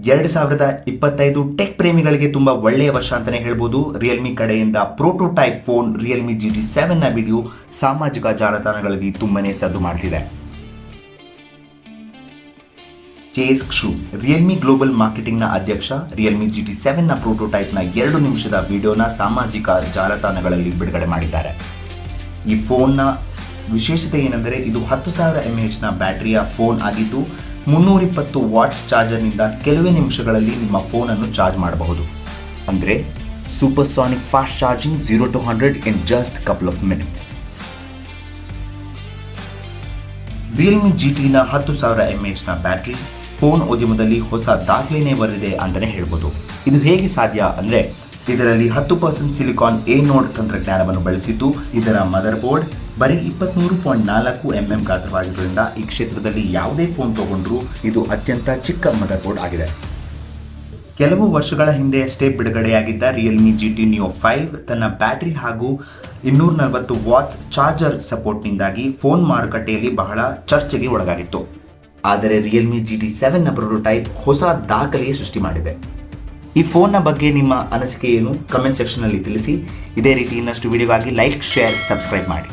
2025 tech ಪ್ರೇಮಿಗಳಿಗೆ ತುಂಬಾ ಒಳ್ಳೆಯ ವರ್ಷ ಅಂತಾನೆ ಹೇಳ್ಬೋದು. ರಿಯಲ್ಮಿ ಕಡೆಯಿಂದ ಪ್ರೋಟೋಟೈಪ್ ಫೋನ್ ರಿಯಲ್ಮಿ GT7 ನ ವಿಡಿಯೋ ಸಾಮಾಜಿಕ ಜಾಲತಾಣಗಳಲ್ಲಿ ತುಂಬಾನೇ ಸದ್ದು ಮಾಡ್ತಿದೆ. ಚೇಸ್ ಕ್ಷು, ರಿಯಲ್ಮಿ ಗ್ಲೋಬಲ್ ಮಾರ್ಕೆಟಿಂಗ್ ನ ಅಧ್ಯಕ್ಷ, ರಿಯಲ್ಮಿ GT7 ನ ಪ್ರೋಟೋಟೈಪ್ ನ 2 ನಿಮಿಷದ ವಿಡಿಯೋನ ಸಾಮಾಜಿಕ ಜಾಲತಾಣಗಳಲ್ಲಿ ಬಿಡುಗಡೆ ಮಾಡಿದ್ದಾರೆ. ಈ ಫೋನ್ನ ವಿಶೇಷತೆ ಏನೆಂದರೆ ಇದು 10,000 mAh ನ ಬ್ಯಾಟರಿಯ ಫೋನ್ ಆಗಿದ್ದು 320 ವಾಟ್ಸ್ ಚಾರ್ಜರ್ನಿಂದ ಕೆಲವೇ ನಿಮಿಷಗಳಲ್ಲಿ ನಿಮ್ಮ ಫೋನನ್ನು ಚಾರ್ಜ್ ಮಾಡಬಹುದು. ಅಂದರೆ supersonic fast charging 0 to 100 in just couple of minutes. Realme GTನ 10,000 mAh ನ ಬ್ಯಾಟರಿ ಫೋನ್ ಉದ್ಯಮದಲ್ಲಿ ಹೊಸ ದಾಖಲೆನೇ ಬರೆದಿದೆ ಅಂತಲೇ ಹೇಳ್ಬೋದು. ಇದು ಹೇಗೆ ಸಾಧ್ಯ ಅಂದರೆ ಇದರಲ್ಲಿ 10% ಸಿಲಿಕಾನ್ ನೋಡ್ ತಂತ್ರಜ್ಞಾನವನ್ನು ಬಳಸಿದ್ದು ಇದರ ಮದರ್ ಬೋರ್ಡ್ ಬರೀ 23.4 mm ಗಾತ್ರವಾಗಿರುವುದರಿಂದ ಈ ಕ್ಷೇತ್ರದಲ್ಲಿ ಯಾವುದೇ ಫೋನ್ ತಗೊಂಡ್ರೂ ಇದು ಅತ್ಯಂತ ಚಿಕ್ಕ ಮದರ್ ಬೋರ್ಡ್ ಆಗಿದೆ. ಕೆಲವು ವರ್ಷಗಳ ಹಿಂದೆಯಷ್ಟೇ ಬಿಡುಗಡೆಯಾಗಿದ್ದ ರಿಯಲ್ಮಿ GT Neo 5 ತನ್ನ ಬ್ಯಾಟರಿ ಹಾಗೂ 240 ವಾಟ್ಸ್ ಚಾರ್ಜರ್ ಸಪೋರ್ಟ್ನಿಂದಾಗಿ ಫೋನ್ ಮಾರುಕಟ್ಟೆಯಲ್ಲಿ ಬಹಳ ಚರ್ಚೆಗೆ ಒಳಗಾಗಿತ್ತು. ಆದರೆ ರಿಯಲ್ಮಿ GT7 ನ ಪ್ರೋಟೋಟೈಪ್ ಹೊಸ ದಾಖಲೆಯೇ ಸೃಷ್ಟಿ ಮಾಡಿದೆ. ಈ ಫೋನ್ನ ಬಗ್ಗೆ ನಿಮ್ಮ ಅನಿಸಿಕೆ ಏನು? ಕಮೆಂಟ್ ಸೆಕ್ಷನ್ನಲ್ಲಿ ತಿಳಿಸಿ. ಇದೇ ರೀತಿ ಇನ್ನಷ್ಟು ವಿಡಿಯೋಗಾಗಿ ಲೈಕ್, ಶೇರ್, ಸಬ್ಸ್ಕ್ರೈಬ್ ಮಾಡಿ.